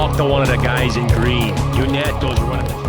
Talk to one of the guys in green. Uneto's running the...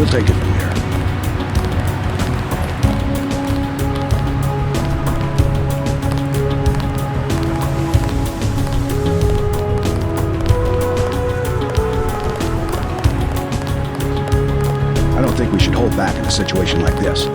We'll take it from here. I don't think we should hold back in a situation like this.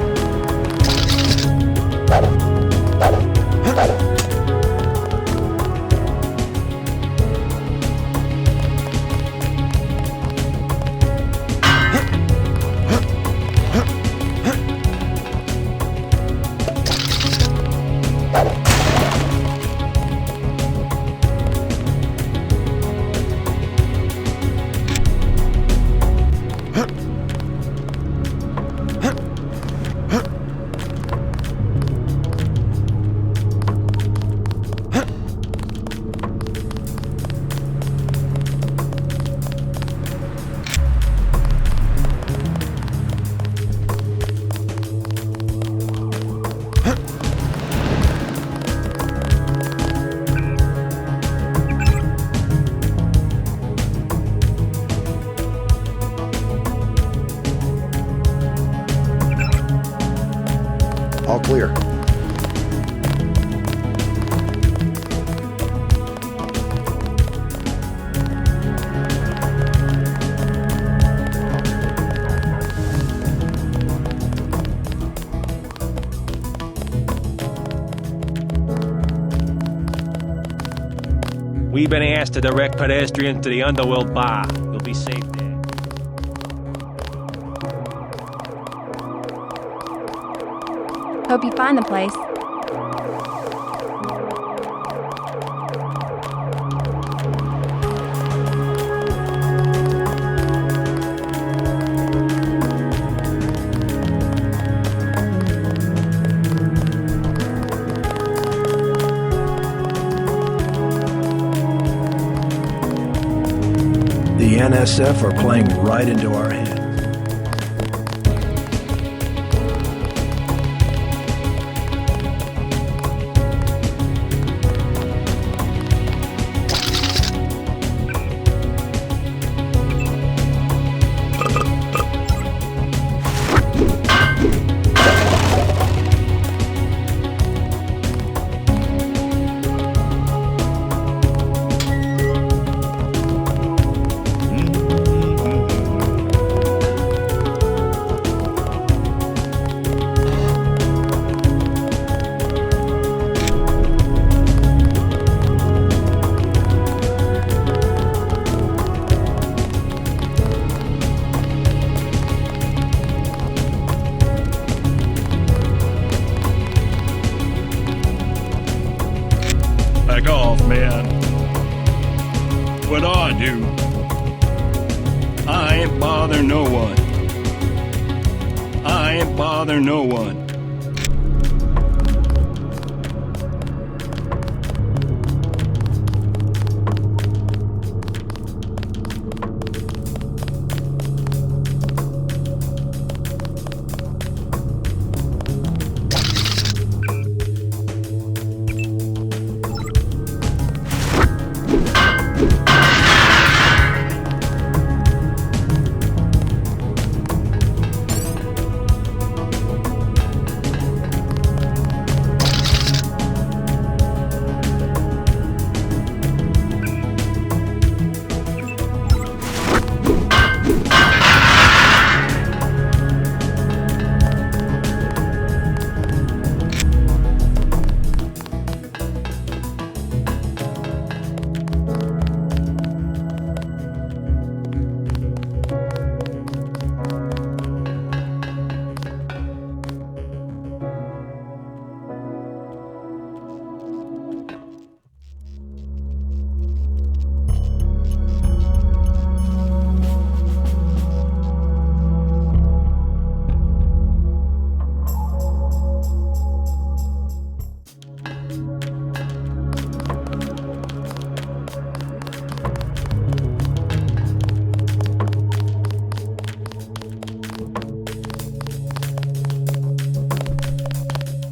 All clear. We've been asked to direct pedestrians to the underworld bar. You'll be safe there. Hope you find the place. The NSF are playing right into our hands. back off, man. What I do, I ain't bother no one. I ain't bother no one.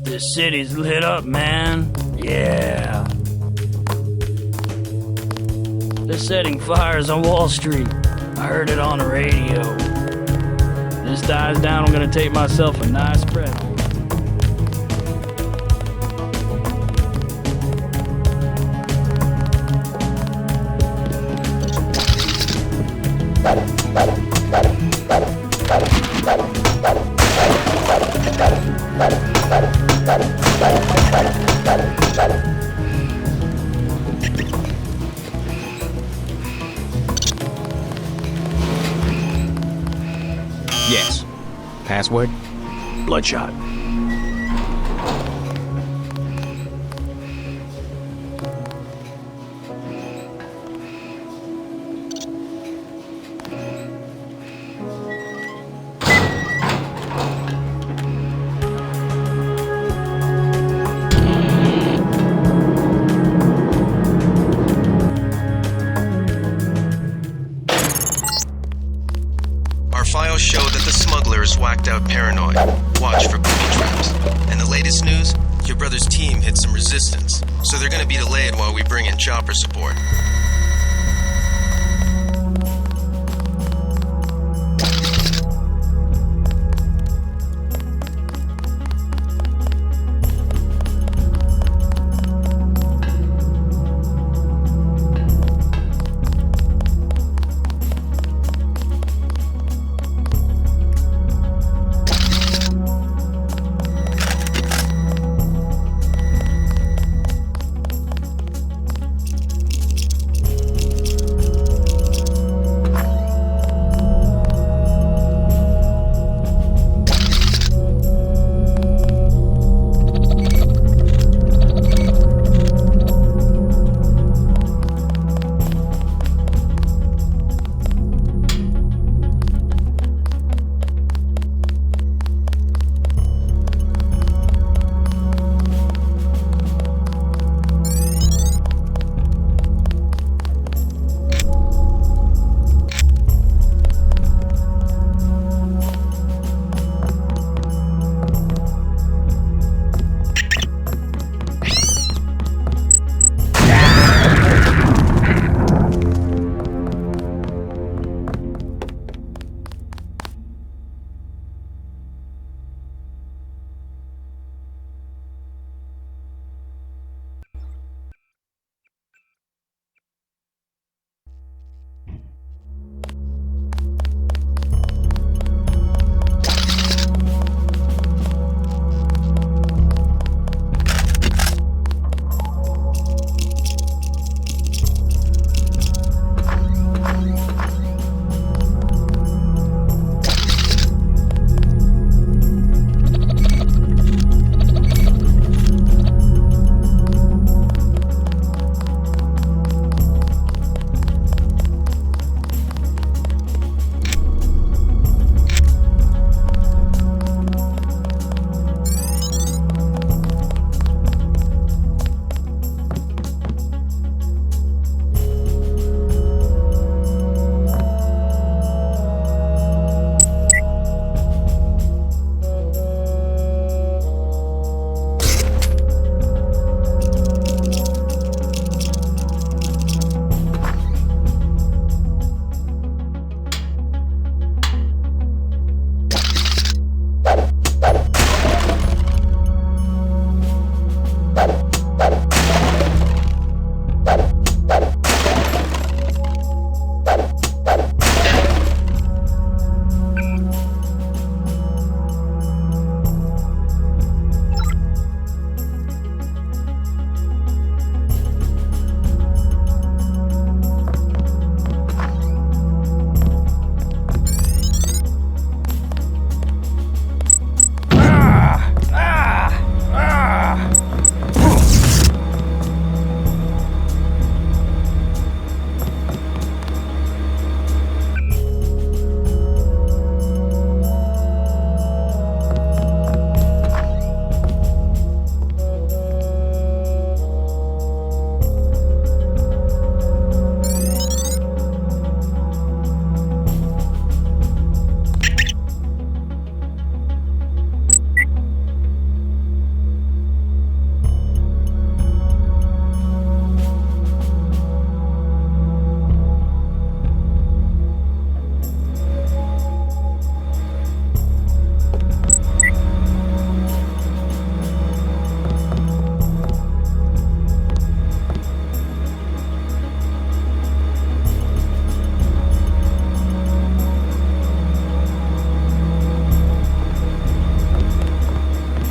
This city's lit up, man. Yeah. They're setting fires on Wall Street. I heard it on the radio. This dies down, I'm gonna take myself a nice spread. Yes. Password? Bloodshot. Files show that the smuggler is whacked out paranoid. Watch for booby traps. And the latest news? Your brother's team hit some resistance, so they're gonna be delayed while we bring in chopper support.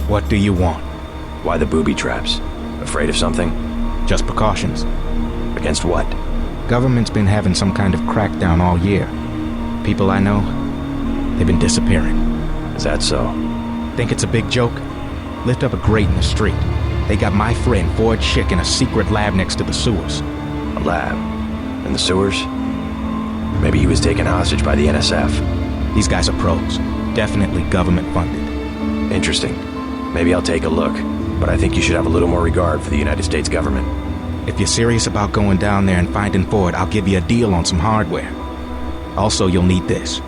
What do you want? Why the booby traps? Afraid of something? Just precautions. Against what? Government's been having some kind of crackdown all year. People I know, they've been disappearing. Is that so? Think it's a big joke? Lift up a grate in the street. They got my friend Ford Schick in a secret lab next to the sewers. A lab? In the sewers? Maybe he was taken hostage by the NSF. These guys are pros. Definitely government funded. Interesting. Maybe I'll take a look, but I think you should have a little more regard for the United States government. If you're serious about going down there and finding Ford, I'll give you a deal on some hardware. Also, you'll need this.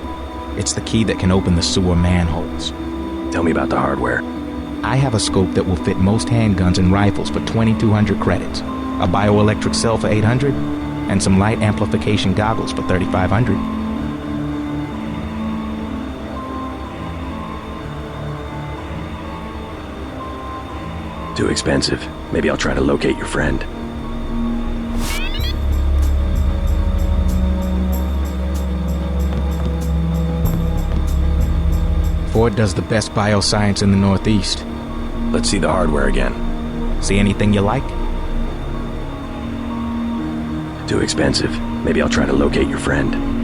It's the key that can open the sewer manholes. Tell me about the hardware. I have a scope that will fit most handguns and rifles for 2,200 credits, a bioelectric cell for 800, and some light amplification goggles for 3,500. Too expensive. Maybe I'll try to locate your friend. Ford does the best bioscience in the Northeast. Let's see the hardware again. See anything you like? Too expensive. Maybe I'll try to locate your friend.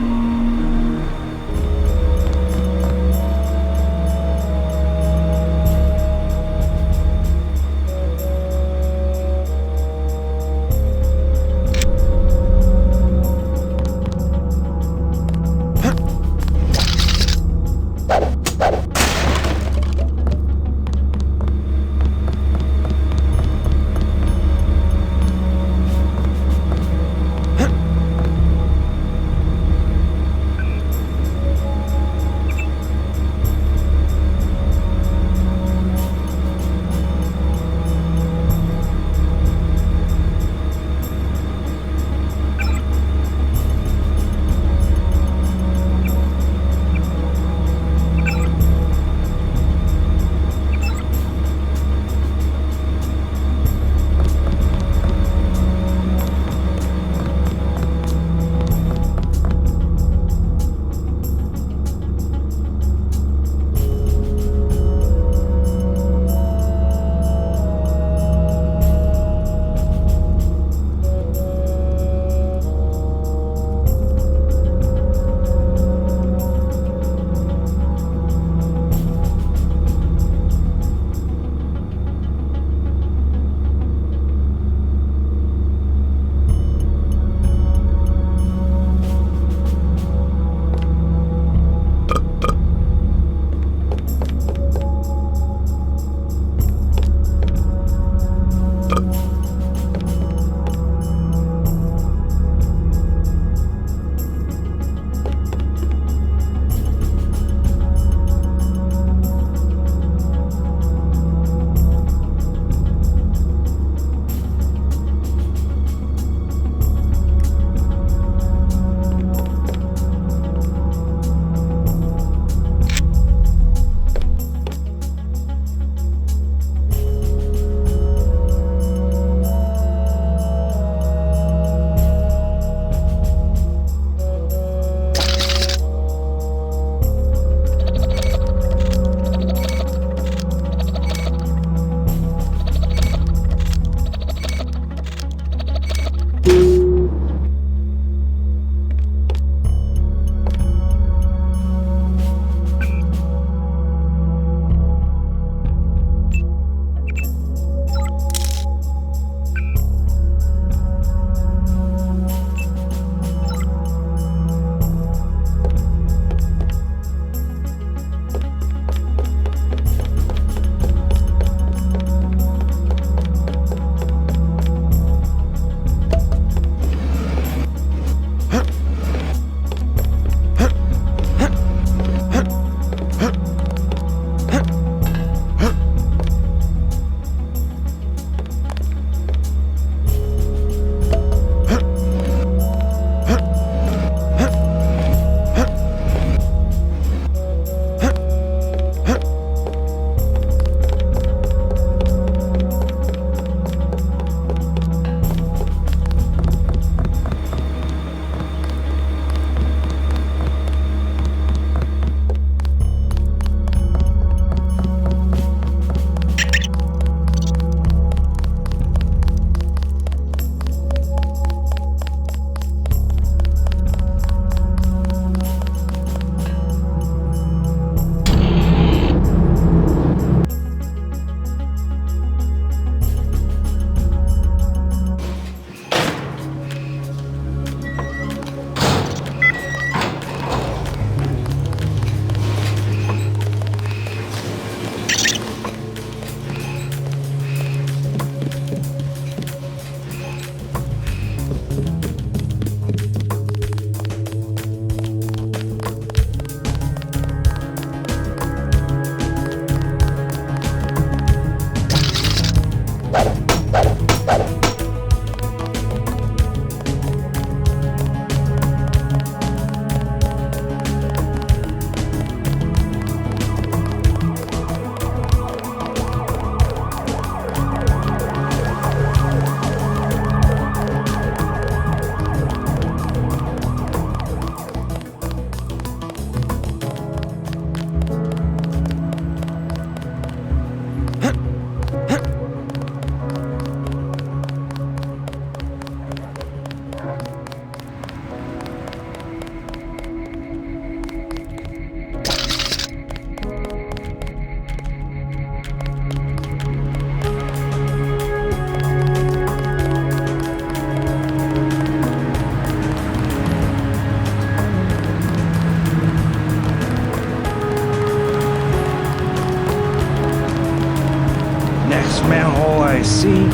Next manhole I see,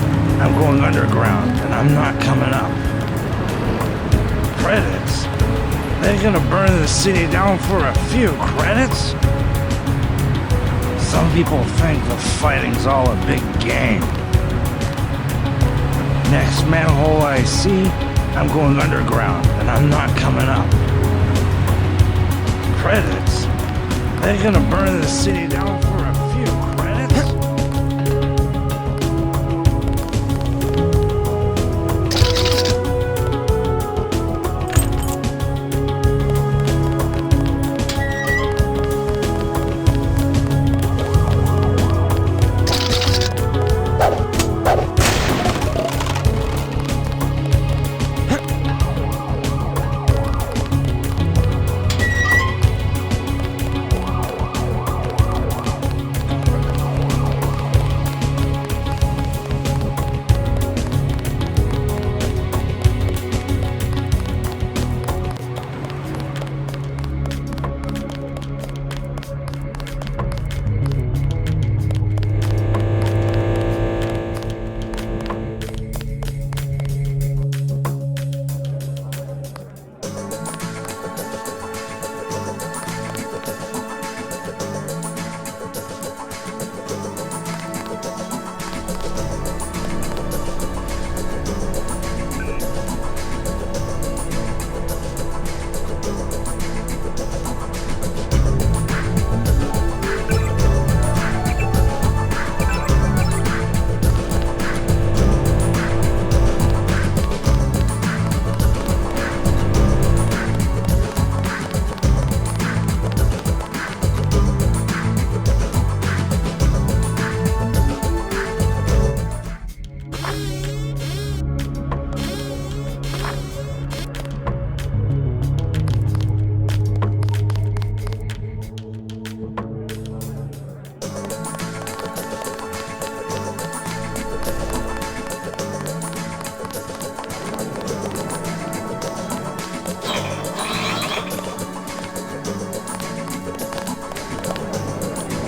I'm going underground, and I'm not coming up. Credits? They're gonna burn the city down for a few credits? Some people think the fighting's all a big game. Next manhole I see, I'm going underground, and I'm not coming up. Credits? They're gonna burn the city down for a few credits?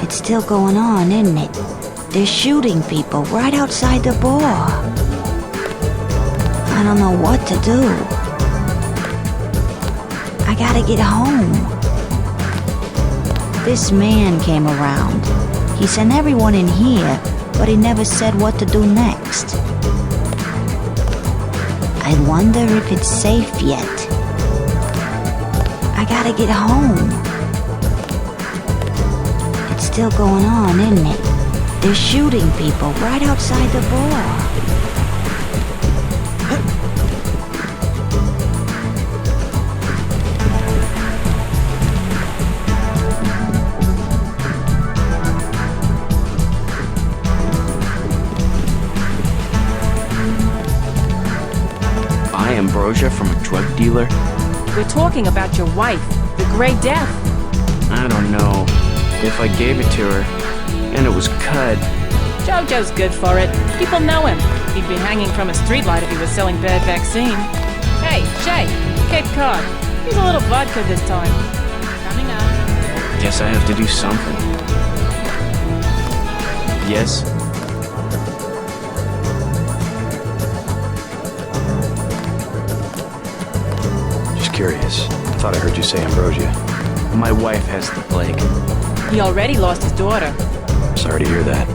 It's still going on, isn't it? They're shooting people right outside the bar. I don't know what to do. I gotta get home. This man came around. He sent everyone in here, but he never said what to do next. I wonder if it's safe yet. I gotta get home. It's still going on, isn't it? They're shooting people right outside the bar. Ambrosia from a drug dealer? We're talking about your wife, the Grey Death. I don't know. If I gave it to her, and it was cut... Jojo's good for it. People know him. He'd be hanging from a streetlight if he was selling bad vaccine. Hey, Shay, Cape Cod. He's a little vodka this time. Coming up. Guess I have to do something. Yes? Curious. Thought I heard you say ambrosia. My wife has the plague. He already lost his daughter. Sorry to hear that.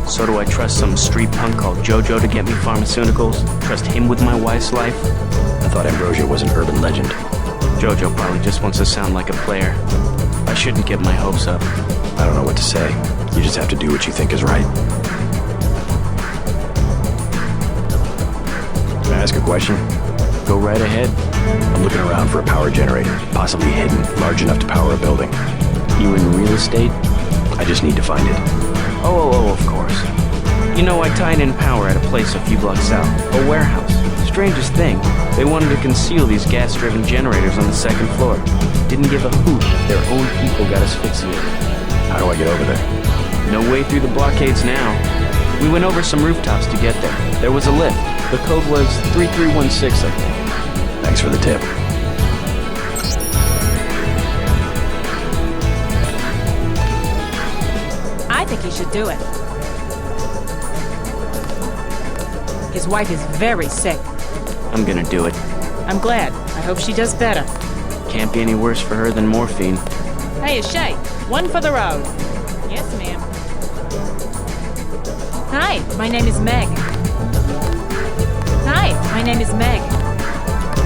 So do I trust some street punk called Jojo to get me pharmaceuticals? Trust him with my wife's life? I thought ambrosia was an urban legend. Jojo probably just wants to sound like a player. I shouldn't get my hopes up. I don't know what to say. You just have to do what you think is right. Can I ask a question? Go right ahead. I'm looking around for a power generator, possibly hidden, large enough to power a building. You in real estate? I just need to find it. Oh, of course. You know, I tied in power at a place a few blocks south. A warehouse. Strangest thing, they wanted to conceal these gas-driven generators on the second floor. Didn't give a hoot if their own people got asphyxiated. How do I get over there? No way through the blockades now. We went over some rooftops to get there. There was a lift. The code was 3316, I think. Thanks for the tip. I think he should do it. His wife is very sick. I'm gonna do it. I'm glad. I hope she does better. Can't be any worse for her than morphine. Hey, Shay, one for the road. Yes, ma'am. Hi, my name is Meg. Hi, my name is Meg.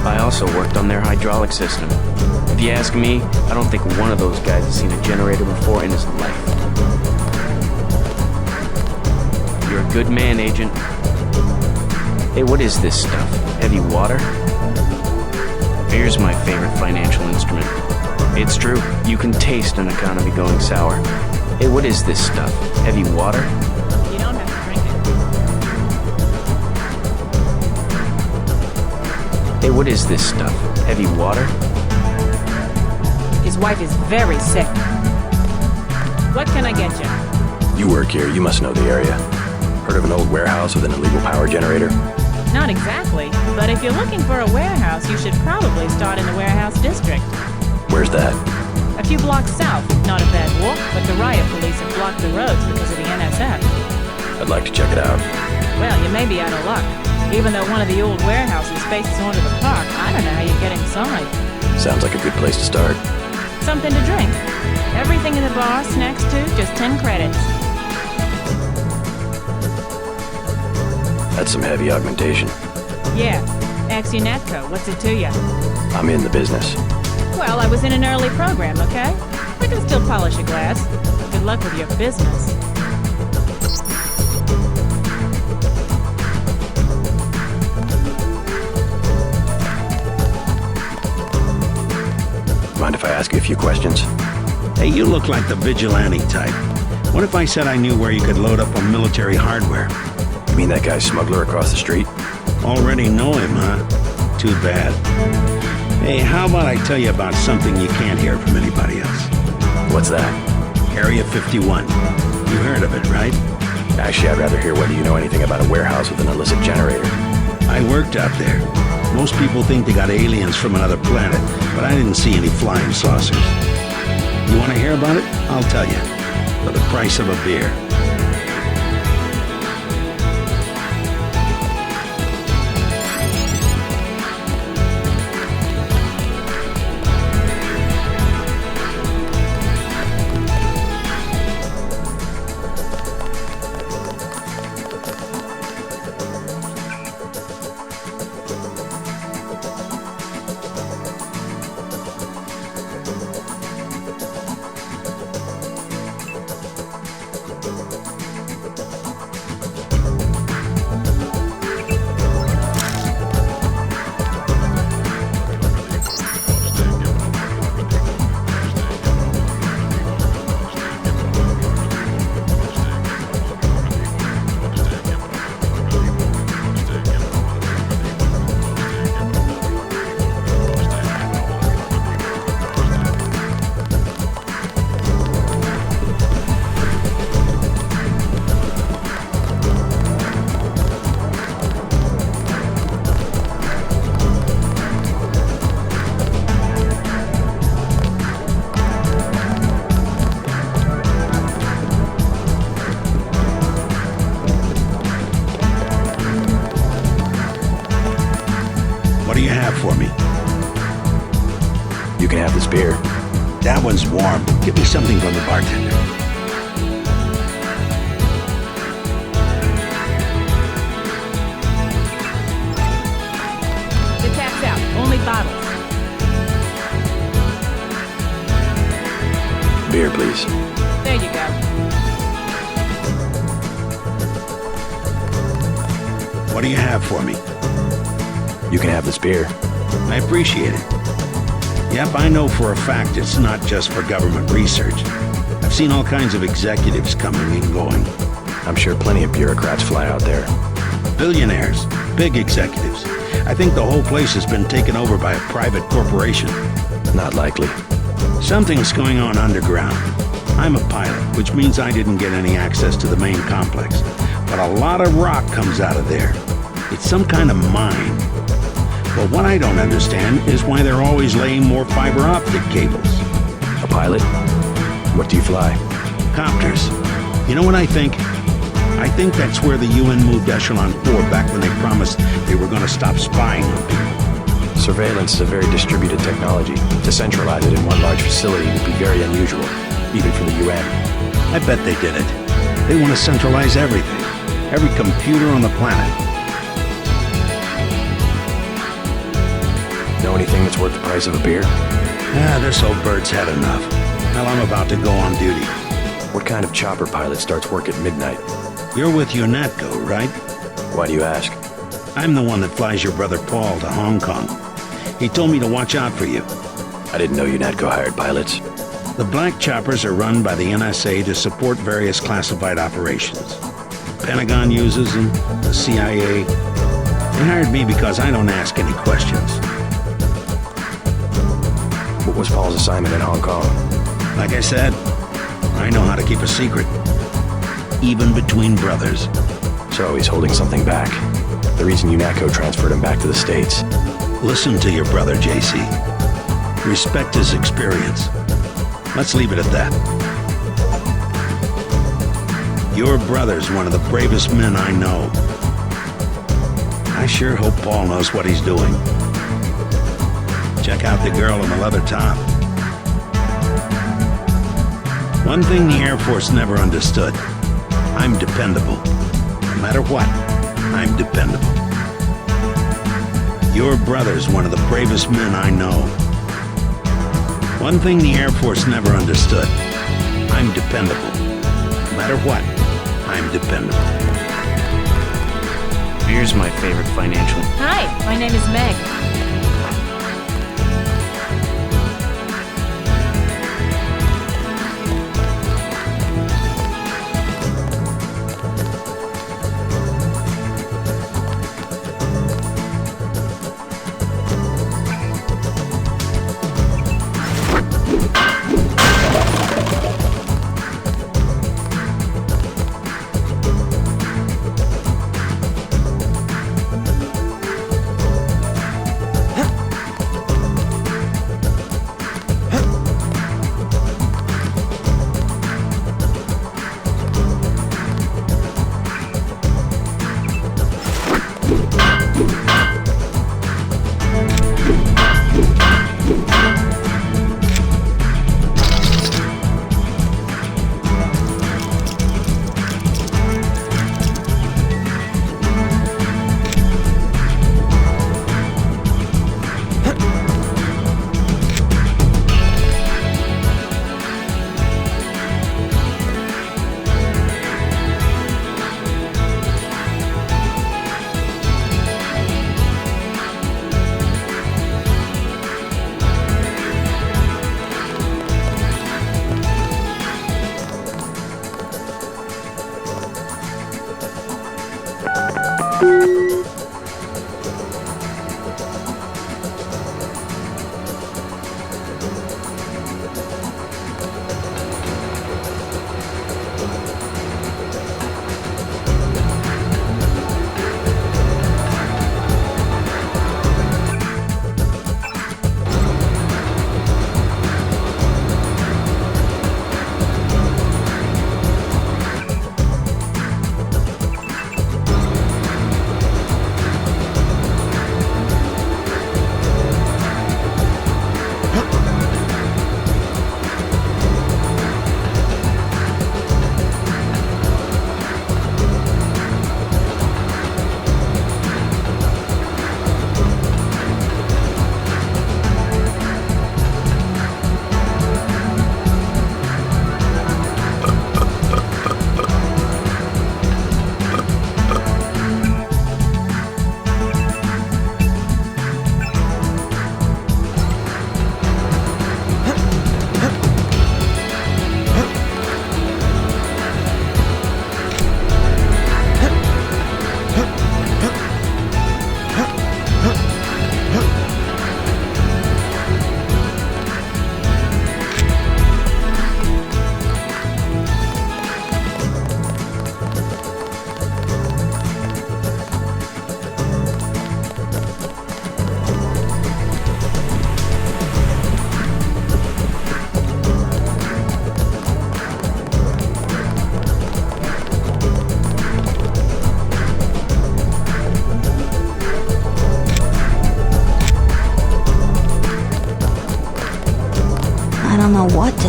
I also worked on their hydraulic system. If you ask me, I don't think one of those guys has seen a generator before in his life. You're a good man, Agent. Hey, what is this stuff? Heavy water? Beer's my favorite financial instrument. It's true, you can taste an economy going sour. Hey, what is this stuff? Heavy water? You don't have to drink it. Hey, what is this stuff? Heavy water? His wife is very sick. What can I get you? You work here, you must know the area. Heard of an old warehouse with an illegal power generator? Not exactly, but if you're looking for a warehouse, you should probably start in the warehouse district. Where's that? A few blocks south. Not a bad walk, but the riot police have blocked the roads because of the NSF. I'd like to check it out. Well, you may be out of luck. Even though one of the old warehouses faces onto the park, I don't know how you get inside. Sounds like a good place to start. Something to drink. Everything in the bar, snacks too, just 10 credits. That's some heavy augmentation. Yeah. Ask your Netco, what's it to you? I'm in the business. Well, I was in an early program, okay? I can still polish a glass. Good luck with your business. Mind if I ask you a few questions? Hey, you look like the vigilante type. What if I said I knew where you could load up on military hardware? You mean that guy smuggler across the street? Already know him, huh? Too bad. Hey, how about I tell you about something you can't hear from anybody else? What's that? Area 51. You heard of it, right? Actually, I'd rather hear whether you know anything about a warehouse with an illicit generator. I worked out there. Most people think they got aliens from another planet, but I didn't see any flying saucers. You want to hear about it? I'll tell you. For the price of a beer. What do you have for me? You can have this beer. That one's warm. Give me something from the bartender. The tap's out. Only bottles. Beer, please. There you go. What do you have for me? You can have this beer. I appreciate it. Yep, I know for a fact it's not just for government research. I've seen all kinds of executives coming and going. I'm sure plenty of bureaucrats fly out there. Billionaires, big executives. I think the whole place has been taken over by a private corporation. Not likely. Something's going on underground. I'm a pilot, which means I didn't get any access to the main complex. But a lot of rock comes out of there. It's some kind of mine. But what I don't understand is why they're always laying more fiber optic cables. A pilot? What do you fly? Copters. You know what I think? I think that's where the UN moved Echelon 4 back when they promised they were going to stop spying on people. Surveillance is a very distributed technology. To centralize it in one large facility would be very unusual, even for the UN. I bet they did it. They want to centralize everything. Every computer on the planet. Know anything that's worth the price of a beer? This old bird's had enough. Now I'm about to go on duty. What kind of chopper pilot starts work at midnight? You're with UNATCO, right? Why do you ask? I'm the one that flies your brother Paul to Hong Kong. He told me to watch out for you. I didn't know UNATCO hired pilots. The black choppers are run by the NSA to support various classified operations. Pentagon uses them, the CIA. They hired me because I don't ask any questions. What was Paul's assignment in Hong Kong? Like I said, I know how to keep a secret. Even between brothers. So he's holding something back. The reason UNATCO transferred him back to the States. Listen to your brother, JC. Respect his experience. Let's leave it at that. Your brother's one of the bravest men I know. I sure hope Paul knows what he's doing. Check out the girl in the leather top. One thing the Air Force never understood. I'm dependable. No matter what, I'm dependable. Your brother's one of the bravest men I know. One thing the Air Force never understood. I'm dependable. No matter what, I'm dependable. Beer's my favorite financial. Hi, my name is Meg.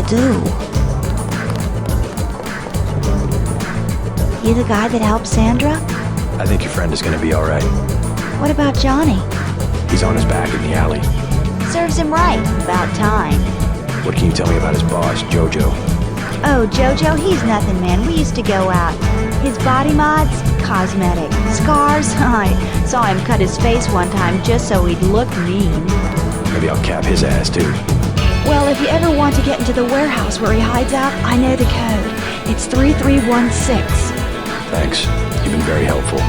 do. You the guy that helped Sandra? I think your friend is gonna be alright. What about Johnny? He's on his back in the alley. Serves him right. About time. What can you tell me about his boss, Jojo? Oh, Jojo, he's nothing, man. We used to go out. His body mods? Cosmetic. Scars? I saw him cut his face one time just so he'd look mean. Maybe I'll cap his ass, too. Well, if you ever want to get into the warehouse where he hides out, I know the code. It's 3316. Thanks. You've been very helpful.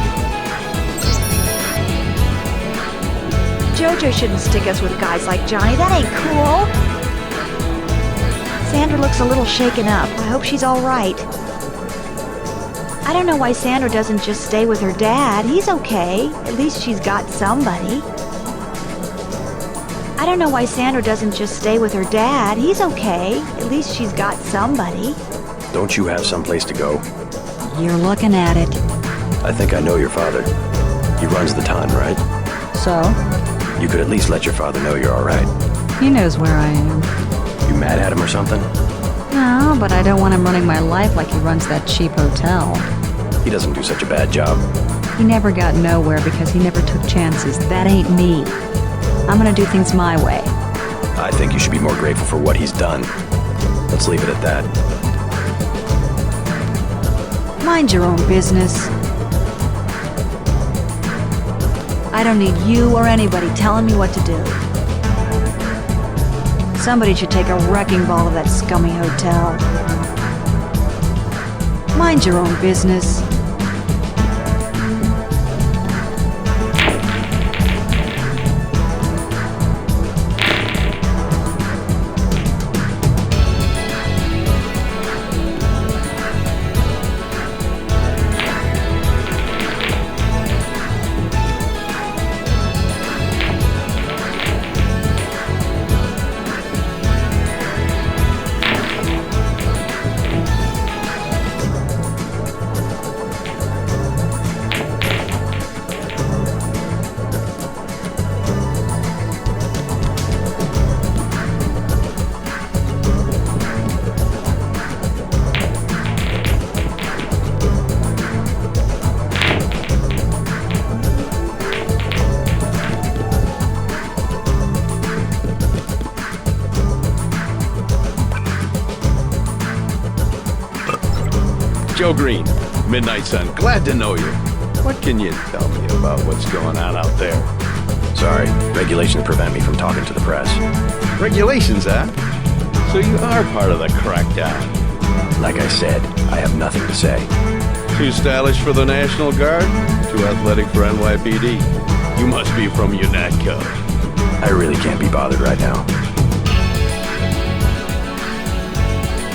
Jojo shouldn't stick us with guys like Johnny. That ain't cool. Sandra looks a little shaken up. I hope she's all right. I don't know why Sandra doesn't just stay with her dad. He's okay. At least she's got somebody. I don't know why Sandra doesn't just stay with her dad. He's okay. At least she's got somebody. Don't you have someplace to go? You're looking at it. I think I know your father. He runs the ton, right? So? You could at least let your father know you're alright. He knows where I am. You mad at him or something? No, but I don't want him running my life like he runs that cheap hotel. He doesn't do such a bad job. He never got nowhere because he never took chances. That ain't me. I'm gonna do things my way. I think you should be more grateful for what he's done. Let's leave it at that. Mind your own business. I don't need you or anybody telling me what to do. Somebody should take a wrecking ball of that scummy hotel. Mind your own business. Joe Green, Midnight Sun. Glad to know you. What can you tell me about what's going on out there? Sorry, regulations prevent me from talking to the press. Regulations, huh? So you are part of the crackdown. Like I said, I have nothing to say. Too stylish for the National Guard? Too athletic for NYPD? You must be from UNATCO. I really can't be bothered right now.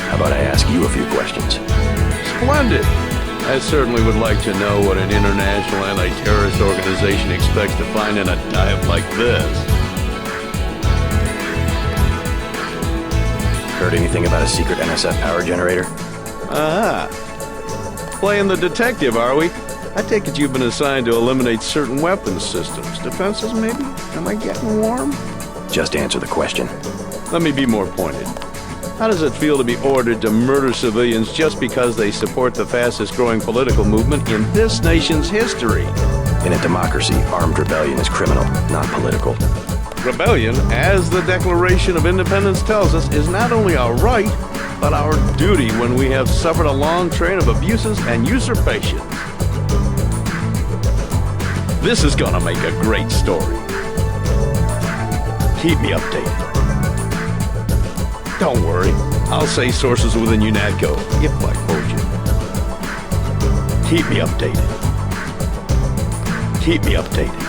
How about I ask you a few questions? Splendid. I certainly would like to know what an international anti-terrorist organization expects to find in a dive like this. Heard anything about a secret NSF power generator? Playing the detective, are we? I take it you've been assigned to eliminate certain weapons systems. Defenses, maybe? Am I getting warm? Just answer the question. Let me be more pointed. How does it feel to be ordered to murder civilians just because they support the fastest-growing political movement in this nation's history? In a democracy, armed rebellion is criminal, not political. Rebellion, as the Declaration of Independence tells us, is not only our right, but our duty when we have suffered a long train of abuses and usurpations. This is gonna make a great story. Keep me updated. Don't worry, I'll say sources within UNATCO, if I quote you. Keep me updated. Keep me updated.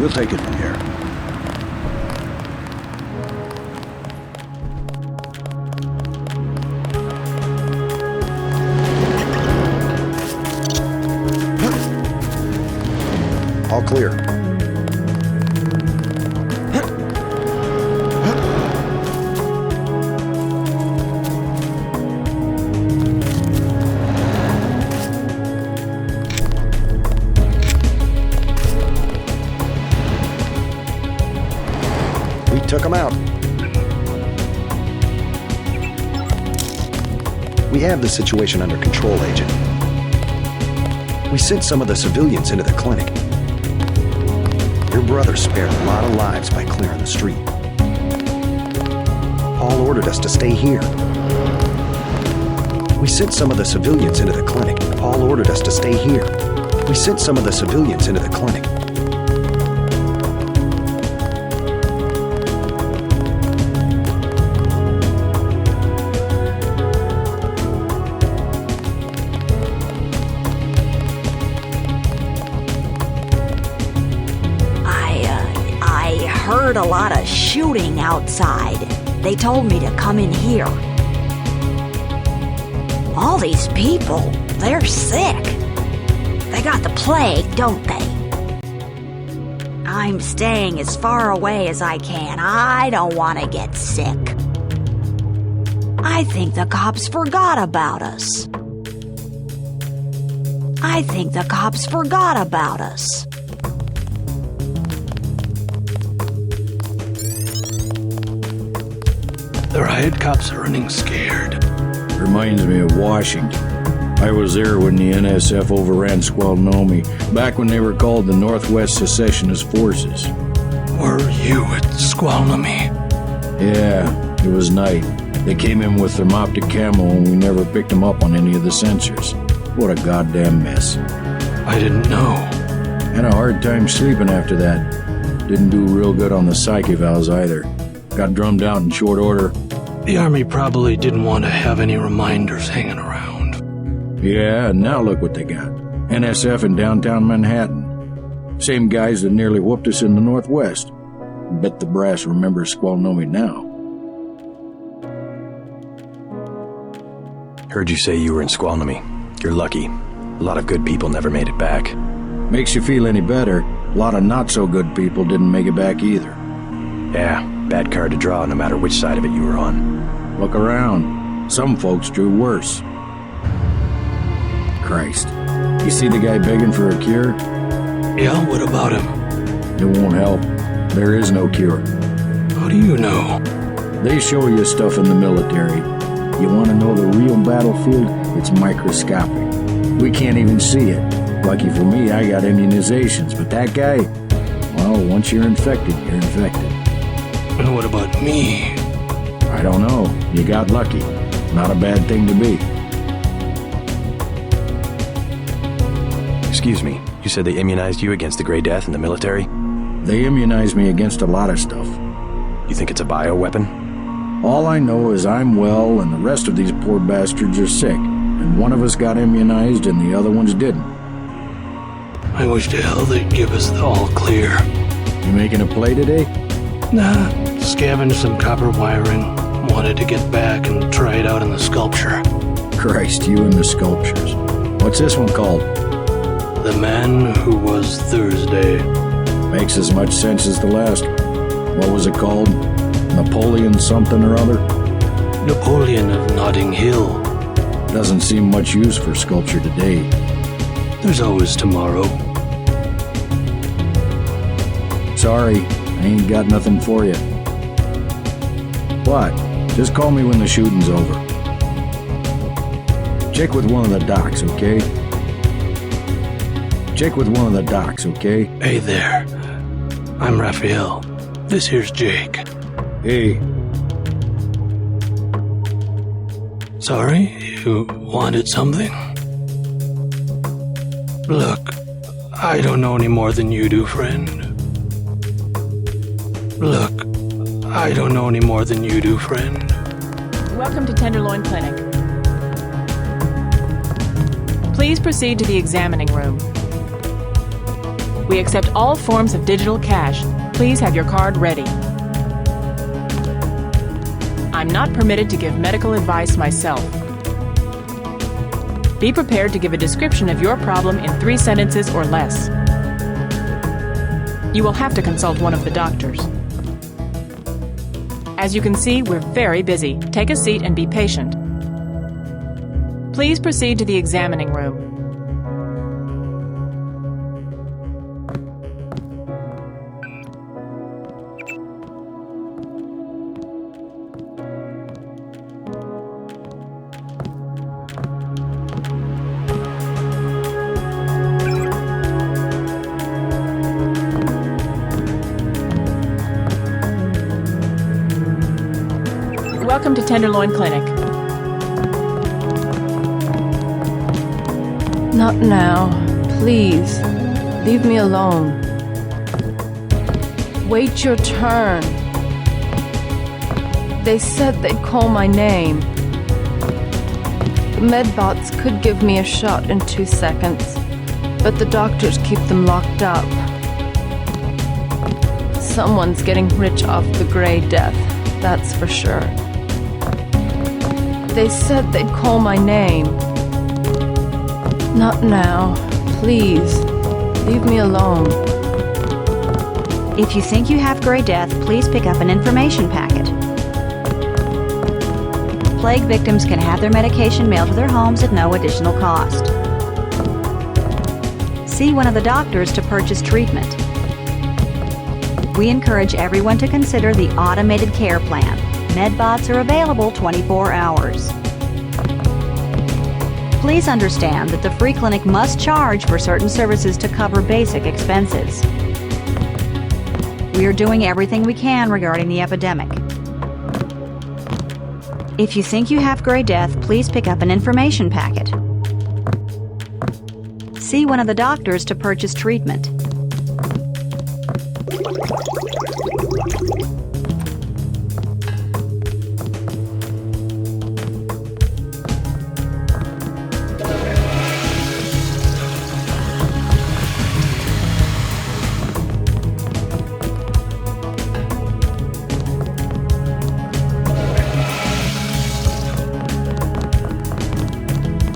We'll take it from here. All clear. We took them out. We have the situation under control, Agent. We sent some of the civilians into the clinic. Your brother spared a lot of lives by clearing the street. Paul ordered us to stay here. We sent some of the civilians into the clinic. Paul ordered us to stay here. We sent some of the civilians into the clinic. Heard a lot of shooting outside. They told me to come in here. All these people, they're sick. They got the plague, don't they? I'm staying as far away as I can. I don't want to get sick. I think the cops forgot about us. I think the cops forgot about us. The riot cops are running scared. Reminds me of Washington. I was there when the NSF overran Squalnomi, back when they were called the Northwest Secessionist Forces. Were you at Squalnomi? Yeah, it was night. They came in with thermoptic camo and we never picked them up on any of the sensors. What a goddamn mess. I didn't know. Had a hard time sleeping after that. Didn't do real good on the psych evals either. Got drummed out in short order. The Army probably didn't want to have any reminders hanging around. Yeah, and now look what they got. NSF in downtown Manhattan. Same guys that nearly whooped us in the Northwest. Bet the brass remembers Squalnomi now. Heard you say you were in Squalnomi. You're lucky. A lot of good people never made it back. Makes you feel any better, a lot of not-so-good people didn't make it back either. Yeah, bad card to draw no matter which side of it you were on. Look around. Some folks drew worse. Christ. You see the guy begging for a cure? Yeah, what about him? It won't help. There is no cure. How do you know? They show you stuff in the military. You want to know the real battlefield? It's microscopic. We can't even see it. Lucky for me, I got immunizations, but that guy, well, once you're infected, you're infected. And what about me? I don't know. You got lucky. Not a bad thing to be. Excuse me, you said they immunized you against the Grey Death in the military? They immunized me against a lot of stuff. You think it's a bioweapon? All I know is I'm well and the rest of these poor bastards are sick, and one of us got immunized and the other ones didn't. I wish to hell they'd give us the all clear. You making a play today? Nah, scavenged some copper wiring. Wanted to get back and try it out in the sculpture. Christ, you and the sculptures. What's this one called? The Man Who Was Thursday. Makes as much sense as the last. What was it called? Napoleon something or other? Napoleon of Notting Hill. Doesn't seem much use for sculpture today. There's always tomorrow. Sorry, I ain't got nothing for you. What? Just call me when the shooting's over. Check with one of the docs, okay? Check with one of the docs, okay? Hey there. I'm Raphael. This here's Jake. Hey. Sorry, you wanted something? Look, I don't know any more than you do, friend. Look, I don't know any more than you do, friend. Welcome to Tenderloin Clinic. Please proceed to the examining room. We accept all forms of digital cash. Please have your card ready. I'm not permitted to give medical advice myself. Be prepared to give a description of your problem in 3 sentences or less. You will have to consult one of the doctors. As you can see, we're very busy. Take a seat and be patient. Please proceed to the examining room. Welcome to Tenderloin Clinic. Not now. Please. Leave me alone. Wait your turn. They said they'd call my name. The medbots could give me a shot in 2 seconds, but the doctors keep them locked up. Someone's getting rich off the Grey Death, that's for sure. They said they'd call my name. Not now. Please. Leave me alone. If you think you have Grey Death, please pick up an information packet. Plague victims can have their medication mailed to their homes at no additional cost. See one of the doctors to purchase treatment. We encourage everyone to consider the automated care plan. Medbots are available 24 hours. Please understand that the free clinic must charge for certain services to cover basic expenses. We are doing everything we can regarding the epidemic. If you think you have Grey Death, please pick up an information packet. See one of the doctors to purchase treatment.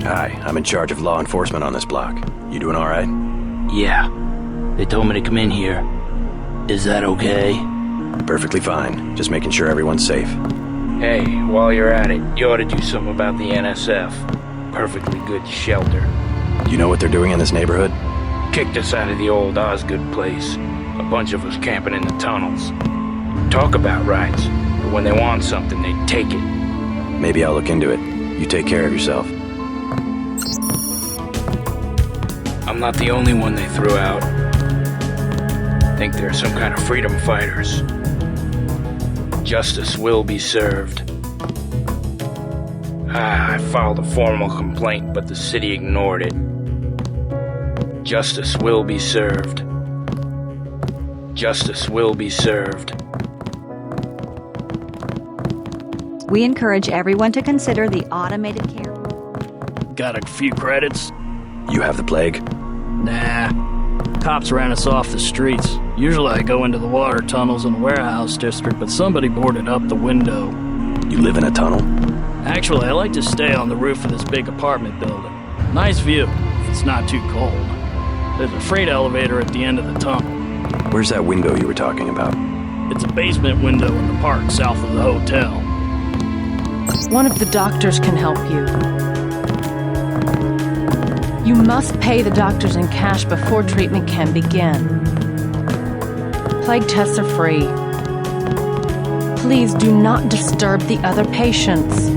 Hi, I'm in charge of law enforcement on this block. You doing all right? Yeah. They told me to come in here. Is that okay? Perfectly fine. Just making sure everyone's safe. Hey, while you're at it, you ought to do something about the NSF. Perfectly good shelter. You know what they're doing in this neighborhood? Kicked us out of the old Osgood place. A bunch of us camping in the tunnels. Talk about rights, but when they want something, they take it. Maybe I'll look into it. You take care of yourself. I'm not the only one they threw out. Think they're some kind of freedom fighters. Justice will be served. I filed a formal complaint, but the city ignored it. Justice will be served. Justice will be served. We encourage everyone to consider the automated care. Got a few credits? You have the plague? Nah. Cops ran us off the streets. Usually I go into the water tunnels in the warehouse district, but somebody boarded up the window. You live in a tunnel? Actually, I like to stay on the roof of this big apartment building. Nice view. It's not too cold. There's a freight elevator at the end of the tunnel. Where's that window you were talking about? It's a basement window in the park south of the hotel. One of the doctors can help you. You must pay the doctors in cash before treatment can begin. Plague tests are free. Please do not disturb the other patients.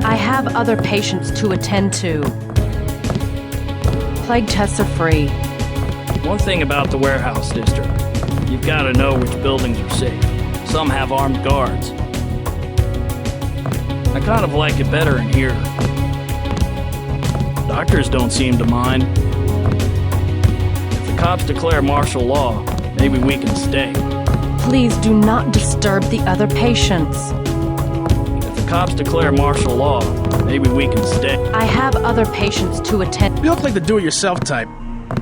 I have other patients to attend to. Plague tests are free. One thing about the warehouse district, you've got to know which buildings are safe. Some have armed guards. I kind of like it better in here. Doctors don't seem to mind. If the cops declare martial law, maybe we can stay. Please do not disturb the other patients. If the cops declare martial law, maybe we can stay. I have other patients to attend. You look like the do-it-yourself type.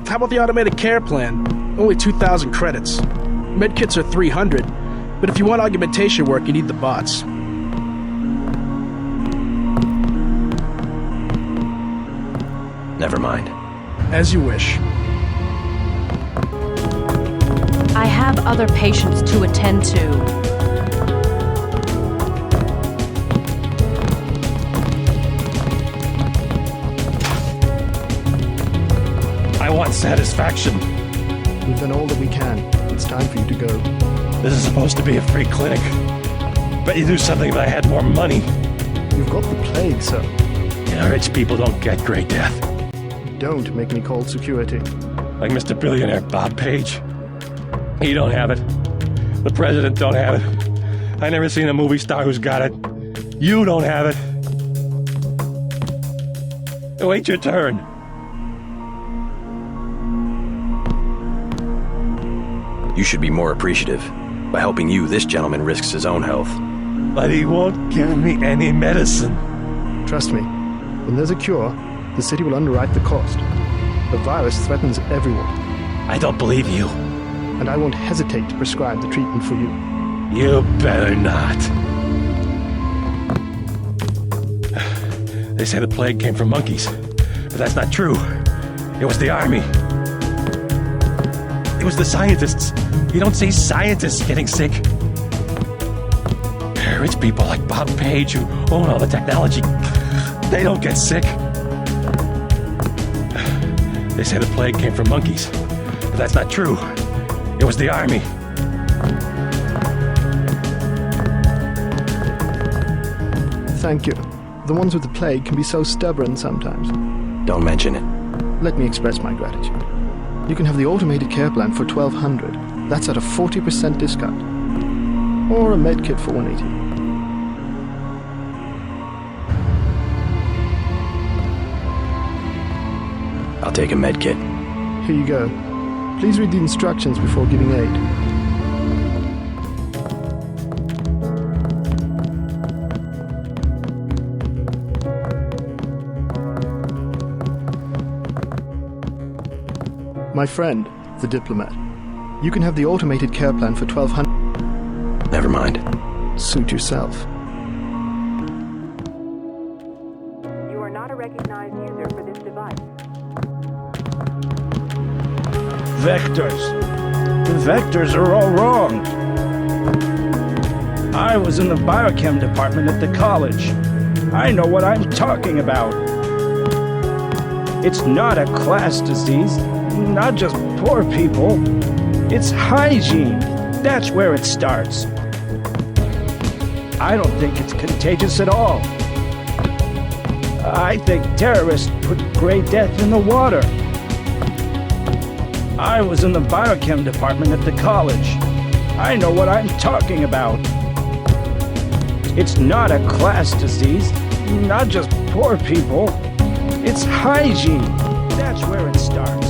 How about the automated care plan? Only 2,000 credits. Medkits are 300, but if you want augmentation work, you need the bots. Never mind. As you wish. I have other patients to attend to. I want satisfaction. We've done all that we can. It's time for you to go. This is supposed to be a free clinic. Bet you do something if I had more money. You've got the plague, sir. Yeah, rich people don't get great death. Don't make me call security. Like Mr. Billionaire Bob Page. He don't have it. The president don't have it. I never seen a movie star who's got it. You don't have it. Wait your turn. You should be more appreciative. By helping you, this gentleman risks his own health. But he won't give me any medicine. Trust me, when there's a cure, the city will underwrite the cost. The virus threatens everyone. I don't believe you. And I won't hesitate to prescribe the treatment for you. You better not. They say the plague came from monkeys, but that's not true. It was the army. It was the scientists. You don't see scientists getting sick. Rich people like Bob Page who own all the technology, they don't get sick. They say the plague came from monkeys, but that's not true. It was the army. Thank you. The ones with the plague can be so stubborn sometimes. Don't mention it. Let me express my gratitude. You can have the automated care plan for $1,200. That's at a 40% discount. Or a med kit for $180. I'll take a med kit. Here you go. Please read the instructions before giving aid. My friend, the diplomat. You can have the automated care plan for $1,200. Never mind. Suit yourself. You are not a recognized user for this device. Vectors. The vectors are all wrong. I was in the biochem department at the college. I know what I'm talking about. It's not a class disease, not just poor people. It's hygiene. That's where it starts. I don't think it's contagious at all. I think terrorists put gray death in the water. I was in the biochem department at the college. I know what I'm talking about. It's not a class disease, not just poor people. It's hygiene. That's where it starts.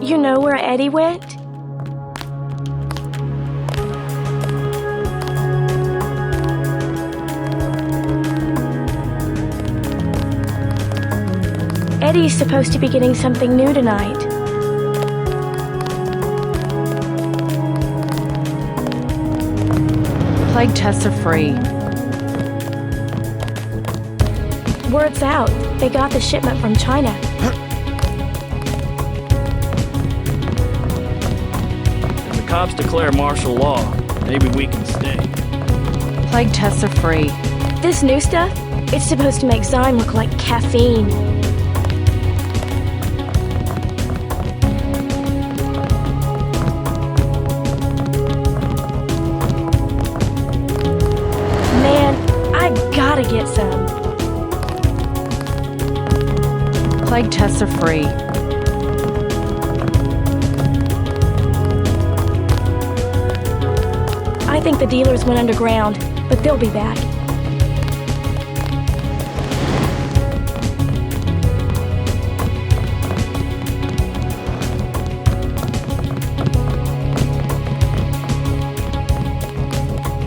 You know where Eddie went? Eddie's supposed to be getting something new tonight. Plague tests are free. Word's out. They got the shipment from China. If the cops declare martial law, maybe we can stay. Plague tests are free. This new stuff? It's supposed to make Zyme look like caffeine. Man, I gotta get some. Plague tests are free. I think the dealers went underground, but they'll be back.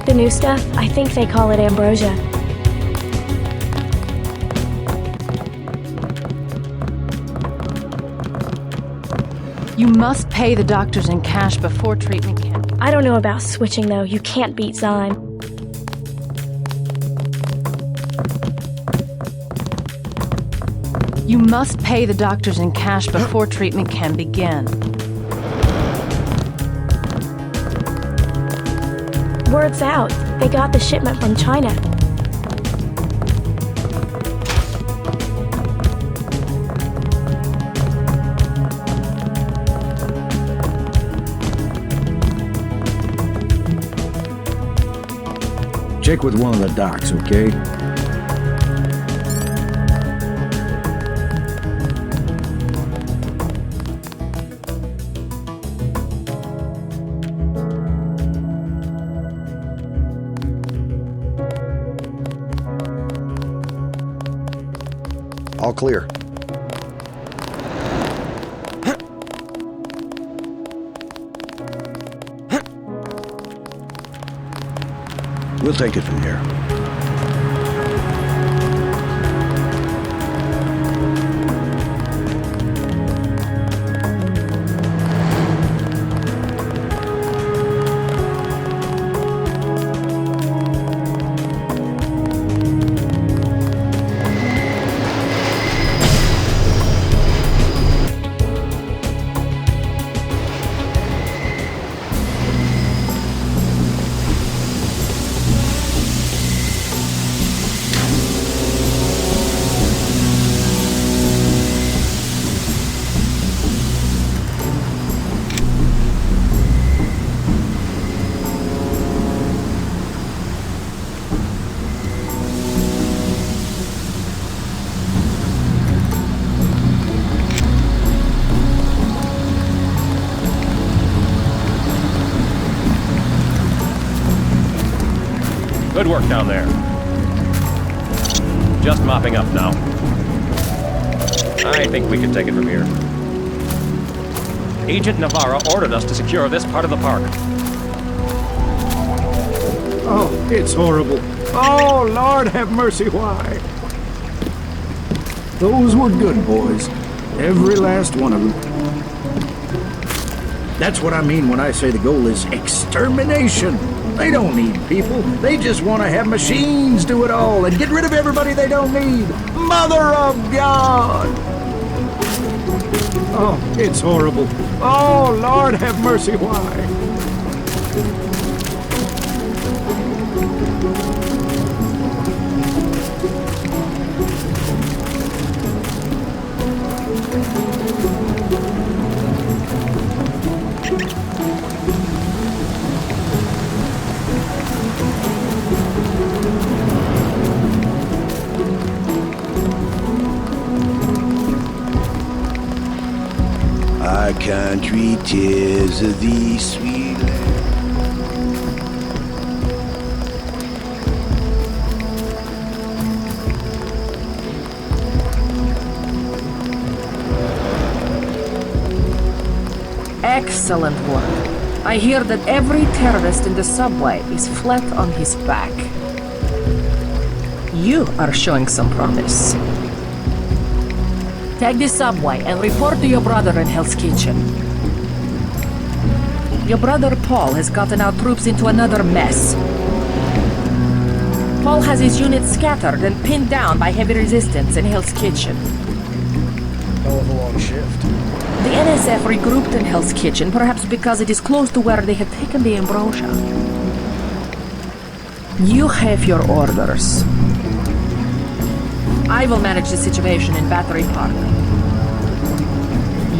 The new stuff, I think they call it ambrosia. You must pay the doctors in cash before treatment camp. I don't know about switching, though. You can't beat Zyme. You must pay the doctors in cash before treatment can begin. Word's out. They got the shipment from China. Check with one of the docs, okay? All clear. We'll take it from here. Good work down there. Just mopping up now. I think we can take it from here. Agent Navarra ordered us to secure this part of the park. Oh, it's horrible. Oh, Lord have mercy, why? Those were good boys. Every last one of them. That's what I mean when I say the goal is extermination. They don't need people. They just want to have machines do it all and get rid of everybody they don't need. Mother of God! Oh, it's horrible. Oh, Lord have mercy, why? Our country, 'tis of thee, sweet land. Excellent work. I hear that every terrorist in the subway is flat on his back. You are showing some promise. Take the subway and report to your brother in Hell's Kitchen. Your brother Paul has gotten our troops into another mess. Paul has his units scattered and pinned down by heavy resistance in Hell's Kitchen. Hell of a long shift. The NSF regrouped in Hell's Kitchen, perhaps because it is close to where they had taken the ambrosia. You have your orders. I will manage the situation in Battery Park.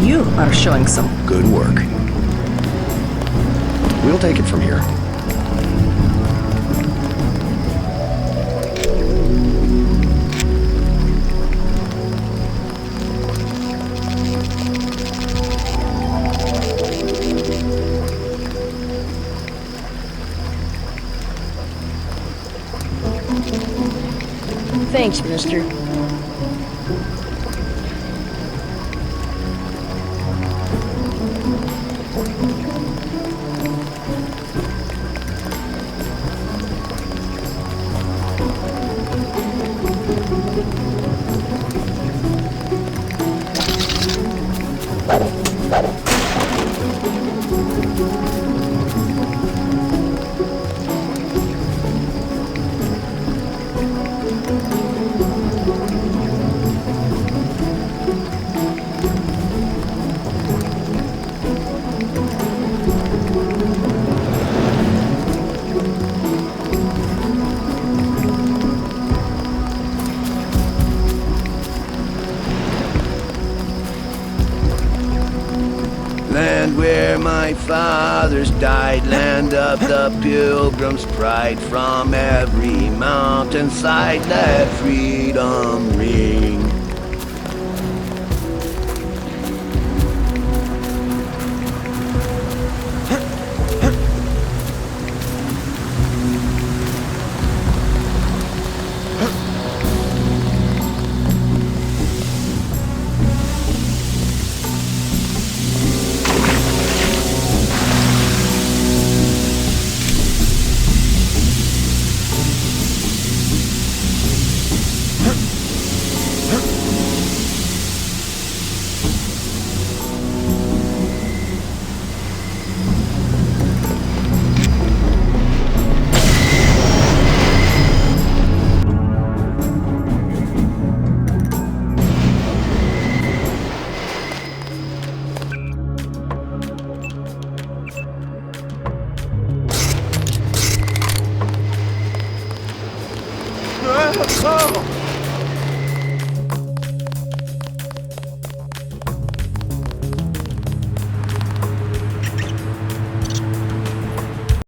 You are showing some good work. We'll take it from here. Thanks, mister. Land where my fathers died, land of the pilgrim's pride. From every mountainside let freedom ring. Oh!